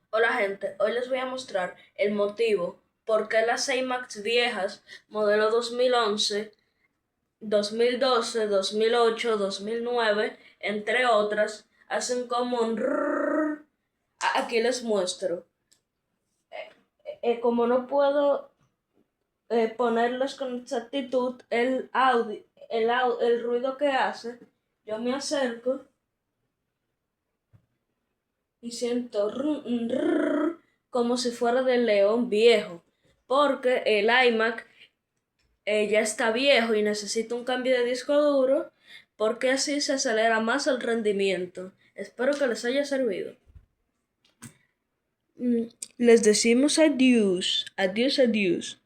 Hola gente, hoy les voy a mostrar el motivo por qué las iMacs viejas, modelo 2011, 2012, 2008, 2009, entre otras, hacen como un rrrr. Aquí les muestro. Como no puedo ponerles con exactitud el audio, el ruido que hace, yo me acerco y siento como si fuera del león viejo, porque el iMac ya está viejo y necesita un cambio de disco duro, porque así se acelera más el rendimiento. Espero que les haya servido. Les decimos adiós, adiós, adiós.